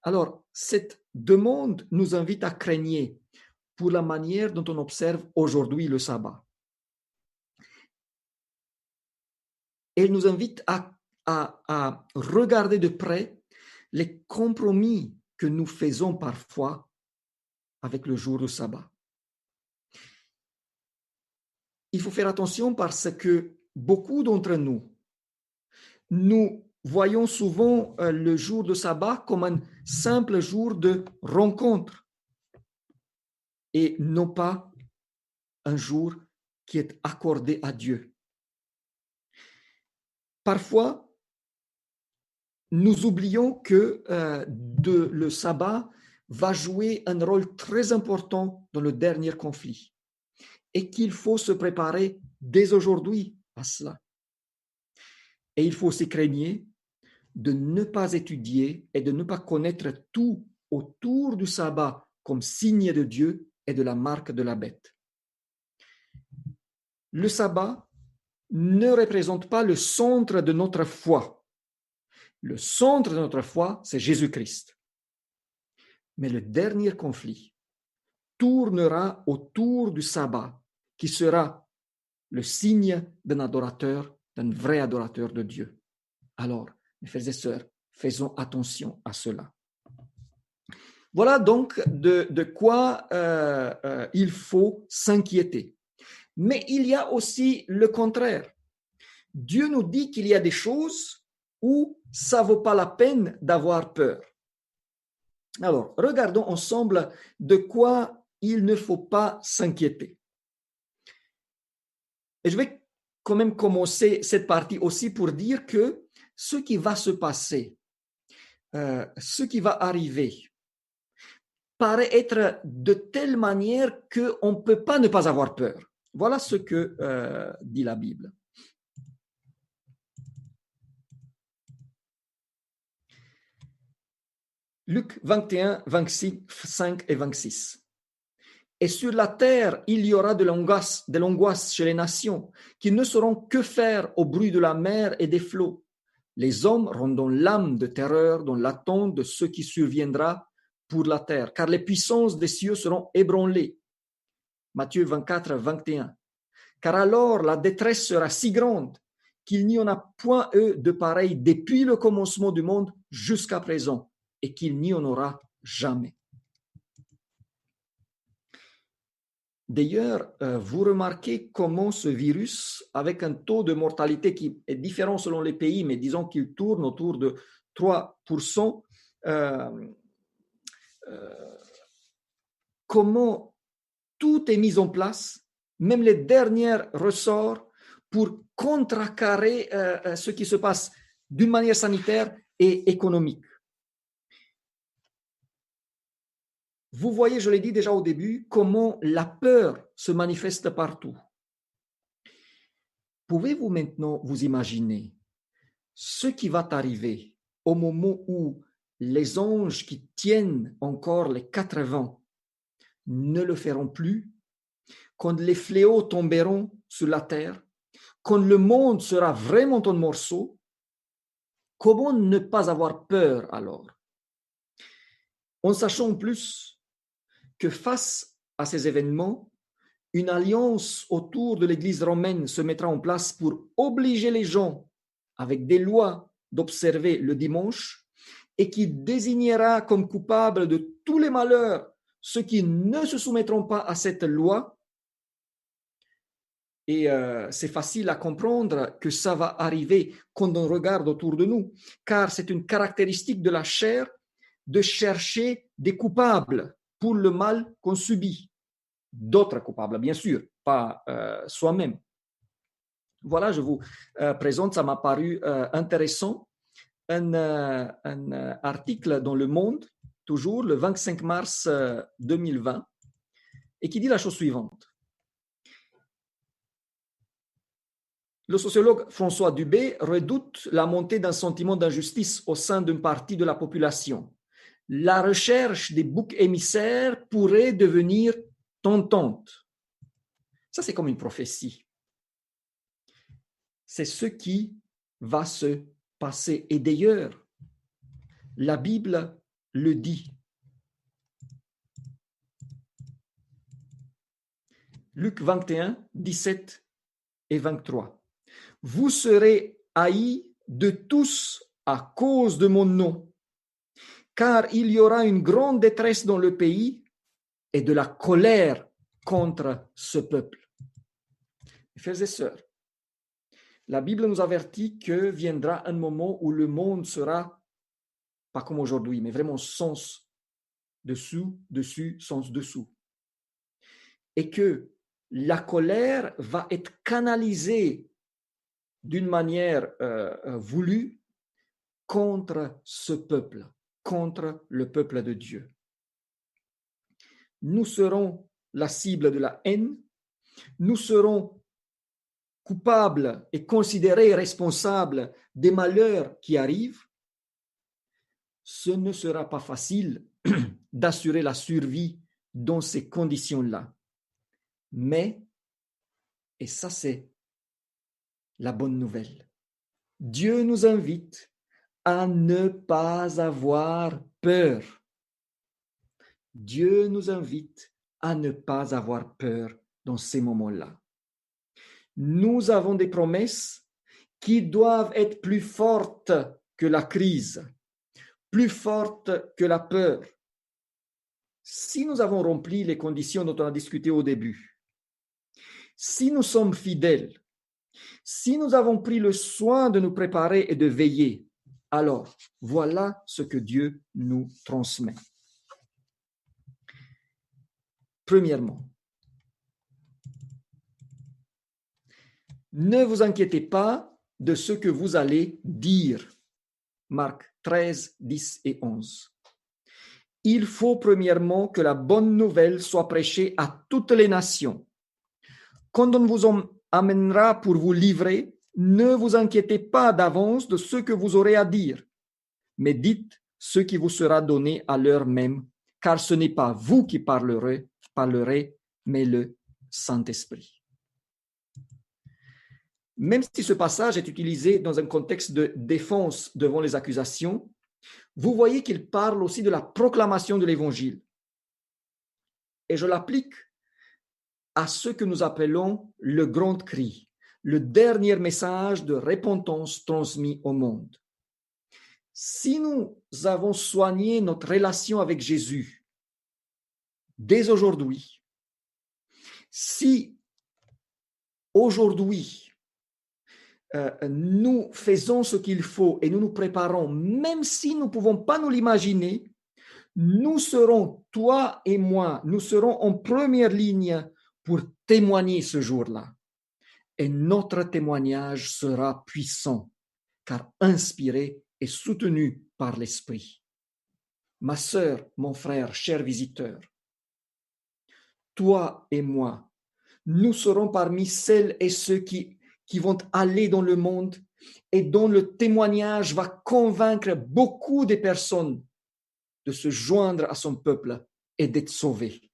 Alors, cette demande nous invite à craigner pour la manière dont on observe aujourd'hui le sabbat. Elle nous invite à regarder de près les compromis que nous faisons parfois avec le jour du sabbat. Il faut faire attention parce que beaucoup d'entre nous voyons souvent le jour de sabbat comme un simple jour de rencontre et non pas un jour qui est accordé à Dieu. Parfois, nous oublions que le sabbat va jouer un rôle très important dans le dernier conflit et qu'il faut se préparer dès aujourd'hui à cela. Et il faut aussi craindre de ne pas étudier et de ne pas connaître tout autour du sabbat comme signe de Dieu et de la marque de la bête. Le sabbat ne représente pas le centre de notre foi. Le centre de notre foi, c'est Jésus-Christ. Mais le dernier conflit tournera autour du sabbat, qui sera le signe d'un adorateur, d'un vrai adorateur de Dieu. Alors, mes frères et sœurs, faisons attention à cela. Voilà donc de quoi il faut s'inquiéter. Mais il y a aussi le contraire. Dieu nous dit qu'il y a des choses où ça ne vaut pas la peine d'avoir peur. Alors, regardons ensemble de quoi il ne faut pas s'inquiéter. Et je vais quand même commencer cette partie aussi pour dire que ce qui va se passer, ce qui va arriver, paraît être de telle manière qu'on ne peut pas ne pas avoir peur. Voilà ce que dit la Bible. Luc 21, 25 et 26. Et sur la terre, il y aura de l'angoisse chez les nations, qui ne sauront que faire au bruit de la mer et des flots. Les hommes rendront l'âme de terreur dans l'attente de ce qui surviendra pour la terre, car les puissances des cieux seront ébranlées. Matthieu 24, 21. Car alors la détresse sera si grande qu'il n'y en a point de pareil depuis le commencement du monde jusqu'à présent, et qu'il n'y en aura jamais. D'ailleurs, vous remarquez comment ce virus, avec un taux de mortalité qui est différent selon les pays, mais disons qu'il tourne autour de 3%, comment tout est mis en place, même les derniers ressorts, pour contrecarrer ce qui se passe d'une manière sanitaire et économique. Vous voyez, je l'ai dit déjà au début, comment la peur se manifeste partout. Pouvez-vous maintenant vous imaginer ce qui va arriver au moment où les anges qui tiennent encore les 4 vents ne le feront plus, quand les fléaux tomberont sur la terre, quand le monde sera vraiment en morceaux? Comment ne pas avoir peur alors? En sachant en plus que face à ces événements, une alliance autour de l'Église romaine se mettra en place pour obliger les gens, avec des lois, d'observer le dimanche, et qui désignera comme coupables de tous les malheurs ceux qui ne se soumettront pas à cette loi. Et c'est facile à comprendre que ça va arriver quand on regarde autour de nous, car c'est une caractéristique de la chair de chercher des coupables pour le mal qu'on subit. D'autres coupables, bien sûr, pas soi-même. Voilà, je vous présente, ça m'a paru intéressant, un article dans Le Monde, toujours le 25 mars 2020, et qui dit la chose suivante. Le sociologue François Dubé redoute la montée d'un sentiment d'injustice au sein d'une partie de la population. La recherche des boucs émissaires pourrait devenir tentante. Ça, c'est comme une prophétie. C'est ce qui va se passer. Et d'ailleurs, la Bible le dit. Luc 21, 17 et 23. Vous serez haïs de tous à cause de mon nom, car il y aura une grande détresse dans le pays et de la colère contre ce peuple. Frères et sœurs, la Bible nous avertit que viendra un moment où le monde sera, pas comme aujourd'hui, mais vraiment sens dessous, dessus, sens dessous. Et que la colère va être canalisée d'une manière voulue contre ce peuple, contre le peuple de Dieu. Nous serons la cible de la haine, nous serons coupables et considérés responsables des malheurs qui arrivent. Ce ne sera pas facile d'assurer la survie dans ces conditions-là. Mais, et ça c'est la bonne nouvelle, Dieu nous invite à ne pas avoir peur. Dieu nous invite à ne pas avoir peur dans ces moments-là. Nous avons des promesses qui doivent être plus fortes que la crise, plus fortes que la peur. Si nous avons rempli les conditions dont on a discuté au début, si nous sommes fidèles, si nous avons pris le soin de nous préparer et de veiller, alors voilà ce que Dieu nous transmet. Premièrement, ne vous inquiétez pas de ce que vous allez dire. Marc 13, 10 et 11. Il faut premièrement que la bonne nouvelle soit prêchée à toutes les nations. Quand on vous amènera pour vous livrer, ne vous inquiétez pas d'avance de ce que vous aurez à dire, mais dites ce qui vous sera donné à l'heure même, car ce n'est pas vous qui parlerez, mais le Saint-Esprit. Même si ce passage est utilisé dans un contexte de défense devant les accusations, vous voyez qu'il parle aussi de la proclamation de l'Évangile. Et je l'applique à ce que nous appelons le grand cri, le dernier message de repentance transmis au monde. Si nous avons soigné notre relation avec Jésus dès aujourd'hui, si aujourd'hui nous faisons ce qu'il faut et nous nous préparons, même si nous ne pouvons pas nous l'imaginer, nous serons, toi et moi, nous serons en première ligne pour témoigner ce jour-là. Et notre témoignage sera puissant, car inspiré et soutenu par l'Esprit. Ma sœur, mon frère, cher visiteur, toi et moi, nous serons parmi celles et ceux qui vont aller dans le monde et dont le témoignage va convaincre beaucoup de personnes de se joindre à son peuple et d'être sauvées.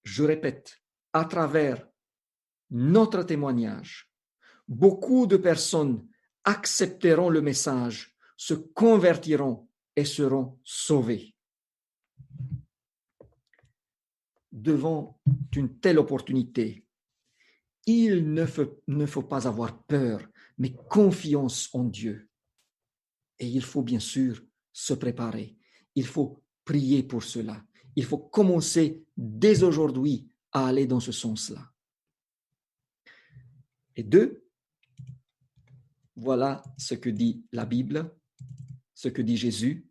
Je répète, à travers notre témoignage, beaucoup de personnes accepteront le message, se convertiront et seront sauvées. Devant une telle opportunité, il ne faut pas avoir peur, mais confiance en Dieu. Et il faut bien sûr se préparer. Il faut prier pour cela. Il faut commencer dès aujourd'hui à aller dans ce sens-là. Et deux, voilà ce que dit la Bible, ce que dit Jésus.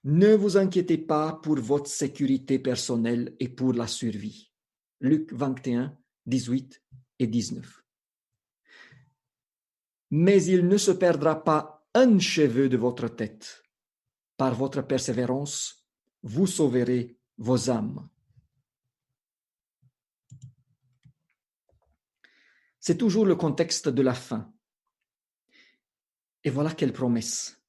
Ne vous inquiétez pas pour votre sécurité personnelle et pour la survie. Luc 21, 18 et 19. Mais il ne se perdra pas un cheveu de votre tête. Par votre persévérance, vous sauverez vos âmes. C'est toujours le contexte de la fin. Et voilà quelle promesse.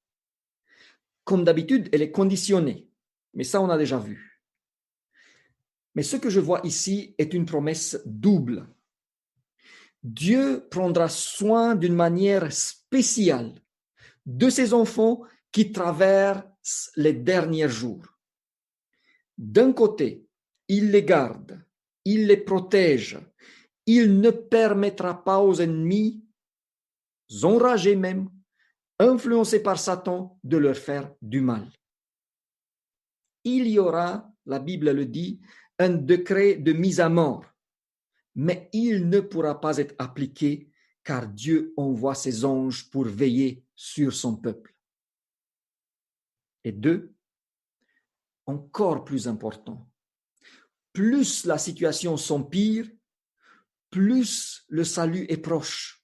Comme d'habitude, elle est conditionnée, mais ça on a déjà vu. Mais ce que je vois ici est une promesse double. Dieu prendra soin d'une manière spéciale de ses enfants qui traversent les derniers jours. D'un côté, il les garde, il les protège, il ne permettra pas aux ennemis, enragés même, influencés par Satan, de leur faire du mal. Il y aura, la Bible le dit, un décret de mise à mort, mais il ne pourra pas être appliqué car Dieu envoie ses anges pour veiller sur son peuple. Et deux, encore plus important, plus la situation s'empire, plus le salut est proche.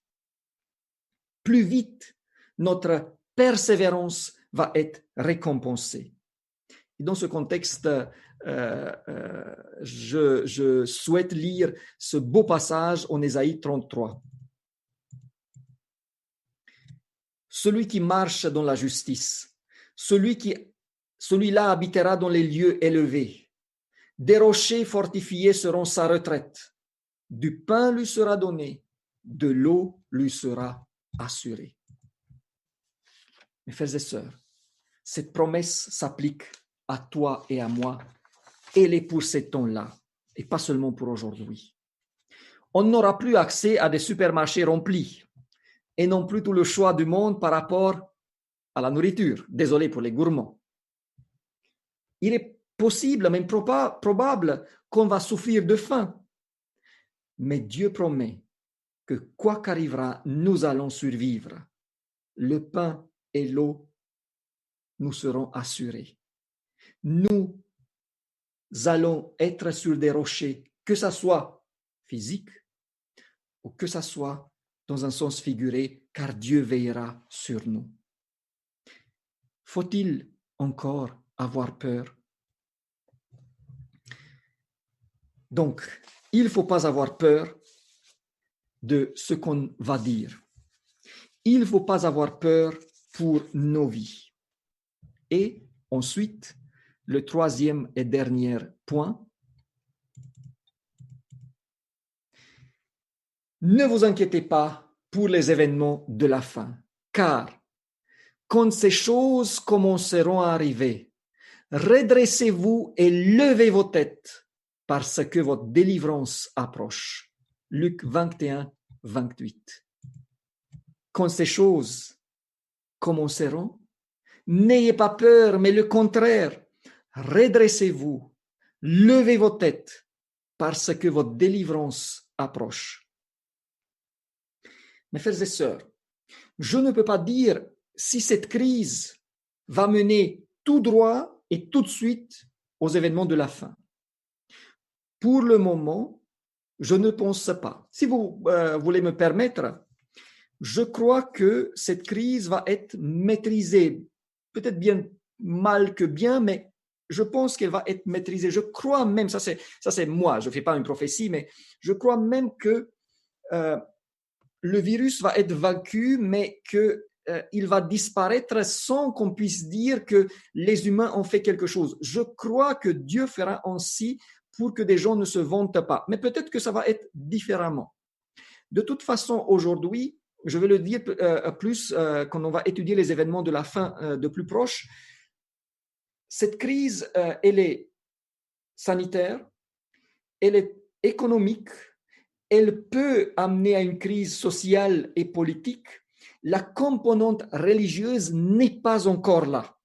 Plus vite, notre persévérance va être récompensée. Et dans ce contexte, je souhaite lire ce beau passage en Ésaïe 33. Celui qui marche dans la justice, celui-là habitera dans les lieux élevés. Des rochers fortifiés seront sa retraite. Du pain lui sera donné, de l'eau lui sera assurée. Mes frères et sœurs, cette promesse s'applique à toi et à moi. Elle est pour ces temps-là et pas seulement pour aujourd'hui. On n'aura plus accès à des supermarchés remplis et non plus tout le choix du monde par rapport à la nourriture. Désolé pour les gourmands. Il est possible, même probable, qu'on va souffrir de faim. Mais Dieu promet que quoi qu'arrivera, nous allons survivre. Le pain et l'eau nous seront assurés. Nous allons être sur des rochers, que ça soit physique ou que ça soit dans un sens figuré, car Dieu veillera sur nous. Faut-il encore avoir peur? Donc, il ne faut pas avoir peur de ce qu'on va dire. Il ne faut pas avoir peur pour nos vies. Et ensuite, le troisième et dernier point, ne vous inquiétez pas pour les événements de la fin, car quand ces choses commenceront à arriver, redressez-vous et levez vos têtes, parce que votre délivrance approche. Luc 21, 28. Quand ces choses commenceront, n'ayez pas peur, mais le contraire, redressez-vous, levez vos têtes, parce que votre délivrance approche. Mes frères et sœurs, je ne peux pas dire si cette crise va mener tout droit et tout de suite aux événements de la fin. Pour le moment, je ne pense pas. Si vous voulez me permettre, je crois que cette crise va être maîtrisée, peut-être bien mal que bien, mais je pense qu'elle va être maîtrisée. Je crois même, ça c'est moi, je ne fais pas une prophétie, mais je crois même que le virus va être vaincu, mais qu'il va disparaître sans qu'on puisse dire que les humains ont fait quelque chose. Je crois que Dieu fera ainsi pour que des gens ne se vantent pas. Mais peut-être que ça va être différemment. De toute façon, aujourd'hui, je vais le dire plus quand on va étudier les événements de la fin de plus proche, cette crise, elle est sanitaire, elle est économique, elle peut amener à une crise sociale et politique. La composante religieuse n'est pas encore là.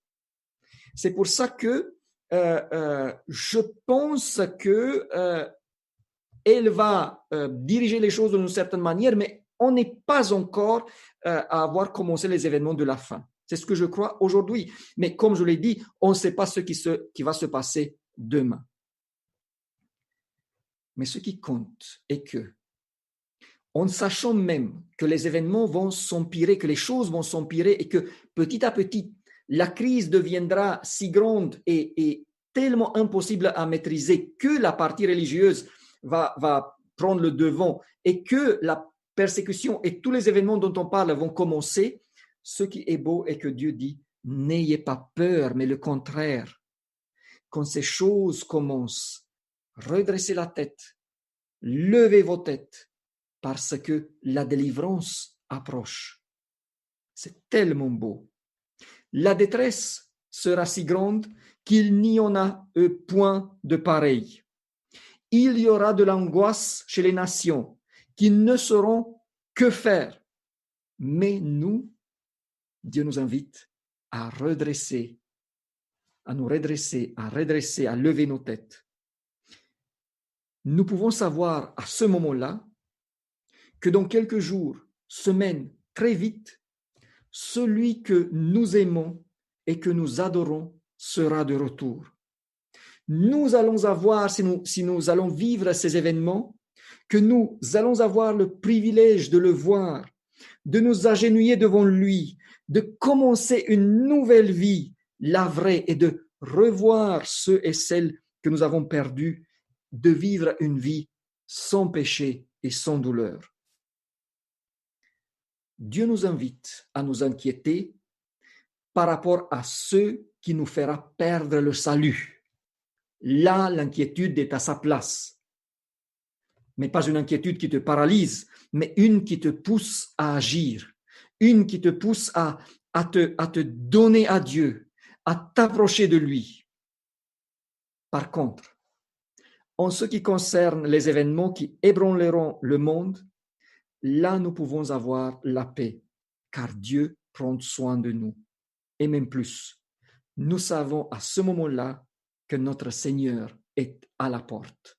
C'est pour ça que je pense que elle va diriger les choses d'une certaine manière, mais on n'est pas encore à avoir commencé les événements de la fin. C'est ce que je crois aujourd'hui. Mais comme je l'ai dit, on ne sait pas ce qui va se passer demain. Mais ce qui compte est que, en sachant même que les événements vont s'empirer, que les choses vont s'empirer et que petit à petit, la crise deviendra si grande et tellement impossible à maîtriser que la partie religieuse va prendre le devant et que la persécution et tous les événements dont on parle vont commencer, ce qui est beau est que Dieu dit, n'ayez pas peur, mais le contraire. Quand ces choses commencent, redressez la tête, levez vos têtes, parce que la délivrance approche. C'est tellement beau. La détresse sera si grande qu'il n'y en a point de pareil. Il y aura de l'angoisse chez les nations qui ne sauront que faire. Mais nous, Dieu nous invite à redresser, à nous redresser, à lever nos têtes. Nous pouvons savoir à ce moment-là que dans quelques jours, semaines, très vite, celui que nous aimons et que nous adorons sera de retour. Nous allons avoir, si nous allons vivre ces événements, que nous allons avoir le privilège de le voir, de nous agenouiller devant lui, de commencer une nouvelle vie, la vraie, et de revoir ceux et celles que nous avons perdus, de vivre une vie sans péché et sans douleur. Dieu nous invite à nous inquiéter par rapport à ce qui nous fera perdre le salut. Là, l'inquiétude est à sa place. Mais pas une inquiétude qui te paralyse, mais une qui te pousse à agir, une qui te pousse à te donner à Dieu, à t'approcher de lui. Par contre, en ce qui concerne les événements qui ébranleront le monde, là nous pouvons avoir la paix, car Dieu prend soin de nous. Et même plus, nous savons à ce moment-là que notre Seigneur est à la porte.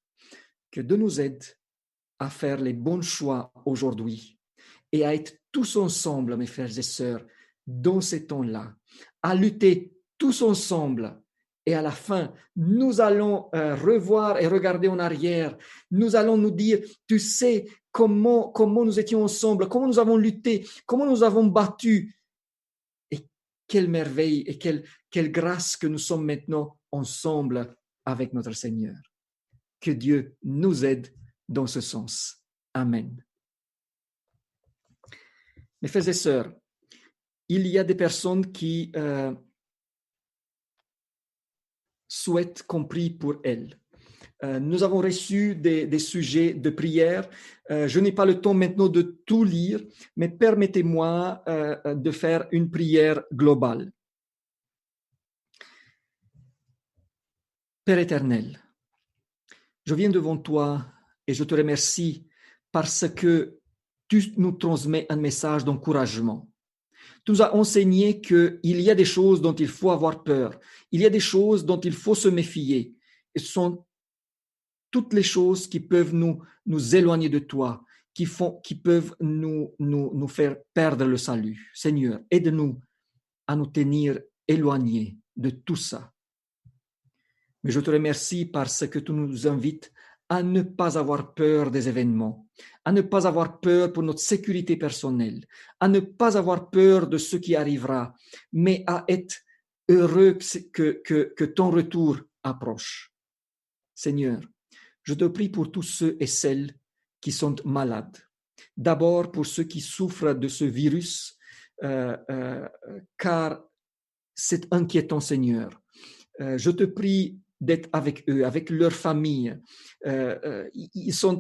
Que Dieu nous aide à faire les bons choix aujourd'hui et à être tous ensemble, mes frères et sœurs, dans ces temps-là, à lutter tous ensemble. Et à la fin, nous allons revoir et regarder en arrière. Nous allons nous dire, tu sais comment nous étions ensemble, comment nous avons lutté, comment nous avons battu. Et quelle merveille et quelle grâce que nous sommes maintenant ensemble avec notre Seigneur. Que Dieu nous aide dans ce sens. Amen. Mes frères et sœurs, il y a des personnes qui souhaitent qu'on prie pour elles. Nous avons reçu des sujets de prière. Je n'ai pas le temps maintenant de tout lire, mais permettez-moi de faire une prière globale. Père éternel, je viens devant toi et je te remercie parce que tu nous transmets un message d'encouragement. Tu nous as enseigné qu'il y a des choses dont il faut avoir peur. Il y a des choses dont il faut se méfier. Et ce sont toutes les choses qui peuvent nous éloigner de toi, qui peuvent nous faire perdre le salut. Seigneur, aide-nous à nous tenir éloignés de tout ça. Mais je te remercie parce que tu nous invites à ne pas avoir peur des événements, à ne pas avoir peur pour notre sécurité personnelle, à ne pas avoir peur de ce qui arrivera, mais à être heureux que ton retour approche. Seigneur, je te prie pour tous ceux et celles qui sont malades. D'abord pour ceux qui souffrent de ce virus, car c'est inquiétant, Seigneur. Je te prie d'être avec eux, avec leur famille. Ils sont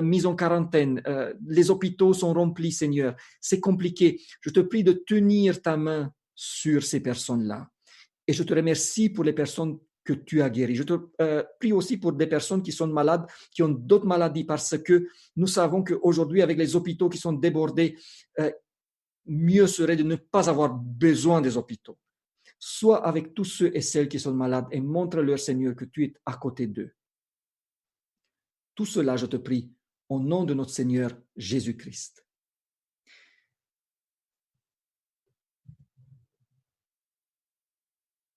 mis en quarantaine. Les hôpitaux sont remplis, Seigneur. C'est compliqué. Je te prie de tenir ta main sur ces personnes-là. Et je te remercie pour les personnes que tu as guéries. Je te prie aussi pour des personnes qui sont malades, qui ont d'autres maladies, parce que nous savons qu'aujourd'hui, avec les hôpitaux qui sont débordés, mieux serait de ne pas avoir besoin des hôpitaux. Sois avec tous ceux et celles qui sont malades et montre-leur, Seigneur, que tu es à côté d'eux. Tout cela, je te prie, au nom de notre Seigneur Jésus-Christ.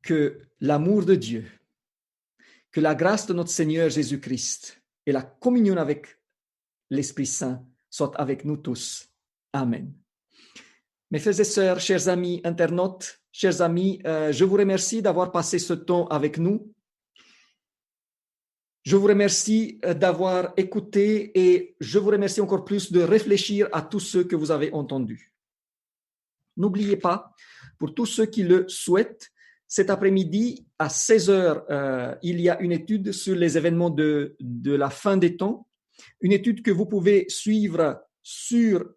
Que l'amour de Dieu, que la grâce de notre Seigneur Jésus-Christ et la communion avec l'Esprit Saint soient avec nous tous. Amen. Mes frères et sœurs, chers amis internautes, chers amis, je vous remercie d'avoir passé ce temps avec nous. Je vous remercie d'avoir écouté et je vous remercie encore plus de réfléchir à tout ce que vous avez entendu. N'oubliez pas, pour tous ceux qui le souhaitent, cet après-midi à 16 heures, il y a une étude sur les événements de la fin des temps, une étude que vous pouvez suivre sur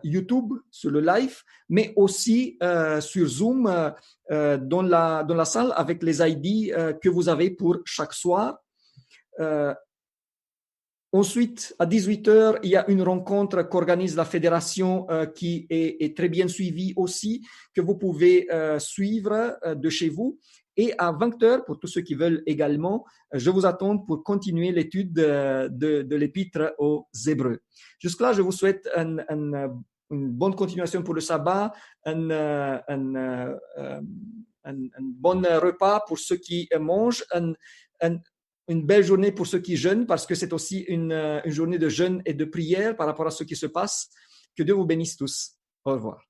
YouTube, sur le live, mais aussi sur Zoom dans la salle avec les ID que vous avez pour chaque soir. Ensuite, à 18 heures, il y a une rencontre qu'organise la fédération qui est très bien suivie aussi, que vous pouvez suivre de chez vous. Et à 20 heures, pour tous ceux qui veulent également, je vous attends pour continuer l'étude de l'épître aux Hébreux. Jusque-là, je vous souhaite une bonne continuation pour le sabbat, un bon repas pour ceux qui mangent, une belle journée pour ceux qui jeûnent, parce que c'est aussi une journée de jeûne et de prière par rapport à ce qui se passe. Que Dieu vous bénisse tous. Au revoir.